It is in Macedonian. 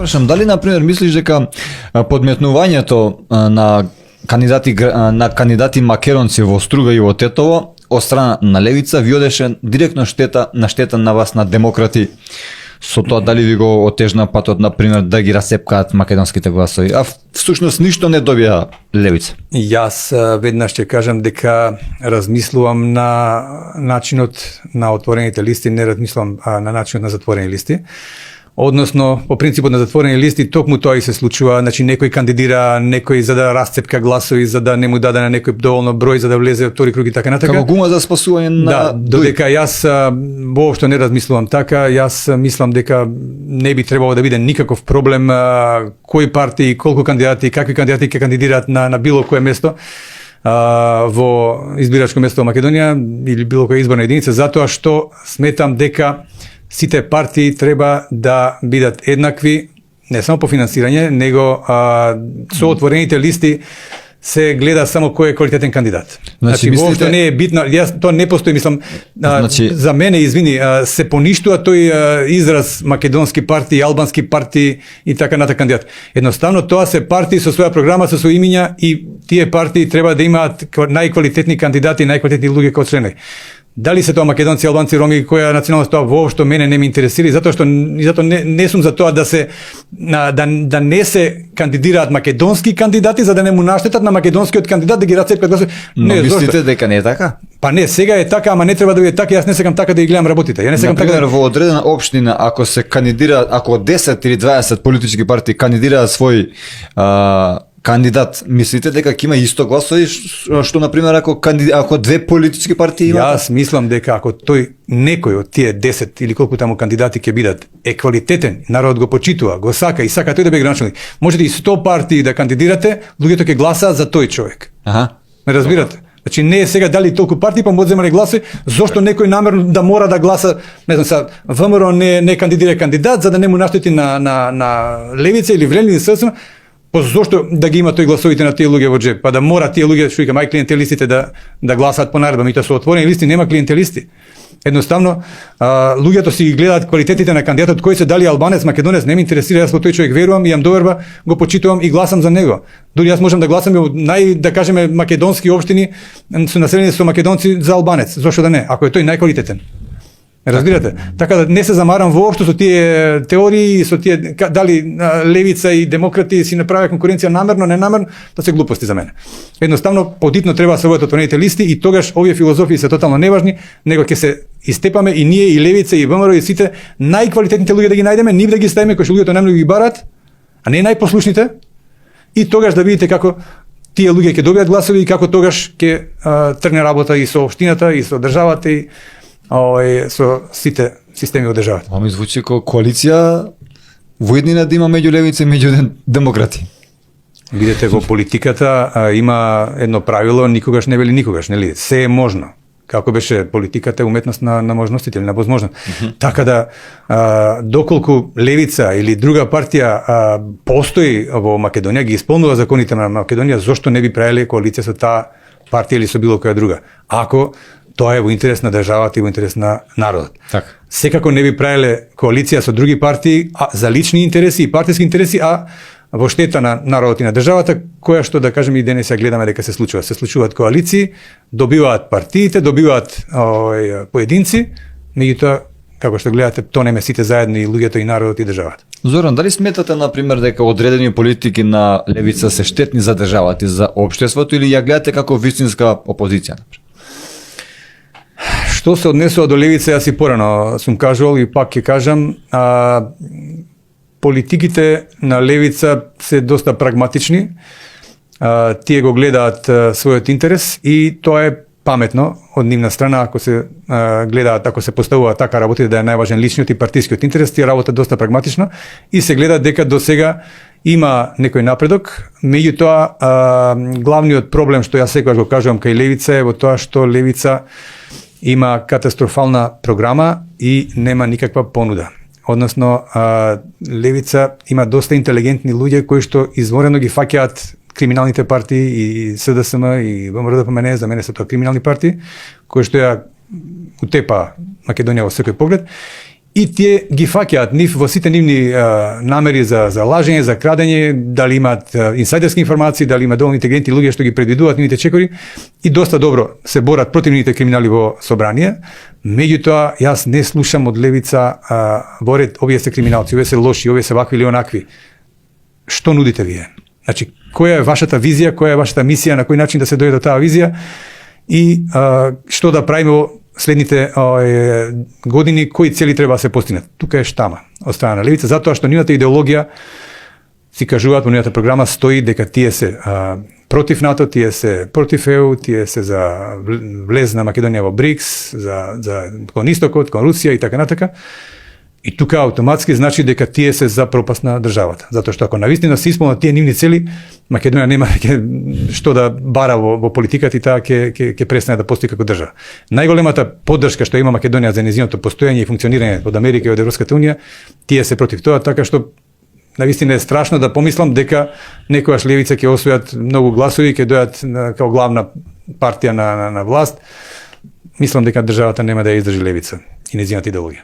Прашам, дали на пример мислиш дека подметнувањето на кандидати македонци во Струга и во Тетово од страна на левица ви одеше директно на штета на вас, на демократи, со тоа дали ви го отежна патот, на пример, да ги расепкаат македонските гласови, а всушност ништо не добија левица? Јас веднаш ќе кажам дека размислувам на начинот на отворените листи, не размислувам на начинот на затворени листи. Односно, по принципот на затворени листи, токму тоа и се случува, значи некој кандидира, некој за да расцепка гласови, за да не му даде на некој доволно број за да влезе во втори круг и така натака. Како гума за спасување на... Да, додека јас воопшто не размислувам така, јас мислам дека не би требало да биде никаков проблем кои партии, колку кандидати, какви кандидати ќе кандидираат на било кое место во избирачко место во Македонија или било која изборна единица, затоа што сметам дека сите партии треба да бидат еднакви, не само по финансирање, него со отворените листи се гледа само кој е квалитетен кандидат. Значи воопшто не е битно, јас тоа не постои, мислам, за мене, извини, се поништува тој израз македонски партии, албански партии и така натаму кандидат. Едноставно тоа се партии со своја програма, со своји имиња и тие партии треба да имаат најквалитетни кандидати, најквалитетни луѓе како членови. Дали се тоа македонци, албанци, роми, која националност, тоа воопшто мене не ме интересира, затоа не сум за тоа да се да не се кандидираат македонски кандидати за да не му наштетат на македонскиот кандидат да ги расцепкат гласови. Но мислите дека не е така? Па не, сега е така, ама не треба да биде така, јас не сакам така да ги гледам работите. Ја не сакам така. Во одредена општина, ако се кандидира, ако 10 или 20 политички партии кандидираат свој кандидат, мислите дека ќе има исто гласови што на пример ако две политички партии имаат? Јас мислам дека ако тој некој од тие 10 или колку таму кандидати ќе бидат е квалитетен, народ го почитува, го сака и сака тој да биде граначник. Можете и 100 партии да кандидирате, луѓето ќе гласаат за тој човек. Ме разбирате? Значи не е сега дали толку партии па му одземале гласови, зошто некој намерно да мора да гласа, не знам сега, ВМРО не кандидира кандидат за да не му наштети на левица или врели или ССМ. Зошто да ги има тој гласовите на тие луѓе во джеб? Па да мора тие луѓе, што викам, клиентелистите да гласаат по наредба, меѓутоа со отворени листи нема клиентелисти. Едноставно, луѓето си гледаат квалитетите на кандидатот, кој се дали албанец, македонец, не ме интересира, јас во тој човек верувам, имам доверба, го почитувам и гласам за него. Дури јас можам да гласам во да кажеме македонски општини со населени со македонци за албанец, зошто да не, ако е тој најквалитетен. Разбирате? Така да не се замарам воопшто со тие теории, со тие дали левица и демократи си направија конкуренција намерно, ненамерно, тоа се глупости за мене. Едноставно, подитно треба да се водат отворените листи и тогаш овие филозофии се тотално неважни, него ќе се истепаме и ние, и левица, и ВМРО, и сите најквалитетните луѓе да ги најдеме, нив да ги ставиме кои што луѓето најмногу ги барат, а не најпослушните, и тогаш да видите како тие луѓе ќе добијат гласови и како тогаш ќе тргне работа и со општината, и со државата, и со сите системи од државата. Ама ми звучи како коалиција воеднина да има меѓу левица и меѓу демократи. Видете, во политиката има едно правило, никогаш не вели никогаш, нели? Се е можно. Како беше политиката, уметност на можностите или на возможност. Така да, доколку левица или друга партија постои во Македонија, ги исполнува законите на Македонија, зошто не би правеле коалиција со таа партија или со било која друга? Ако тоа е во интерес на државата и во интерес на народот. Так. Секако не би правеле коалиција со други партии за лични интереси и партиски интереси, а во штета на народот и на државата, која што да кажеме и денес ја гледаме дека се случува. Се случуваат коалиции, добиваат партиите, добиваат поединци, меѓутоа како што гледате, тонеме сите заедно и луѓето и народот и државата. Зоран, дали сметате например дека одредени политики на левица се штетни за државата и за општеството или ја гледате како вистинска опозиција? Што се однесува до левица, јас и порано сум кажувал и пак ќе кажам, политиките на левица се доста прагматични, тие го гледаат својот интерес и тоа е паметно од нивна страна, ако се гледаат, ако се поставува така работите да е најважен личниот и партискиот интерес, тие работат доста прагматично и се гледа дека до сега има некој напредок, меѓутоа главниот проблем што јас секогаш го кажувам кај левица е во тоа што левица има катастрофална програма и нема никаква понуда. Односно, левица има доста интелигентни луѓе кои што изворено ги фаќаат криминалните партии и СДСМ и ВМРО-ДПМН, за мене се тоа криминални партии, кои што ја утепа Македонија во секој поглед. и тие ги фаќаат нив во сите нивни намери за лажење, за крадење, дали имаат инсайдерски информации, дали има доволно интелигентни луѓе што ги предвидуваат нивните чекори и доста добро се борат против нивните криминали во собрание. Меѓутоа, јас не слушам од левица борет, овие се криминалци, овие се лоши, овие се вакви или онакви. Што нудите вие? Значи, која е вашата визија, која е вашата мисија, на кој начин да се дојде до таа визија и што да правиме во следните години, кои цели треба да се постигнат. Тука е штама од страна на левица, затоа што нивната идеологија, си кажуваат во нивната програма, стои дека тие се против НАТО, тие се против ЕУ, тие се за влез на Македонија во БРИКС, за кон Истокот, кон Русија и така натака. И тука автоматски значи дека тие се за пропаст на државата. Затоа што ако навистина се исполнат тие нивни цели, Македонија нема што да бара во политиката и таа ќе престане да постои како држава. Најголемата поддршка што има Македонија за нејзиното постоење и функционирање од Америка и од Европската унија, тие се против тоа, така што навистина е страшно да помислам дека некојаш левица ќе освојат многу гласови, ќе дојат како главна партија на власт. Мислам дека државата нема да ја издржи левица и нејзината идеологија.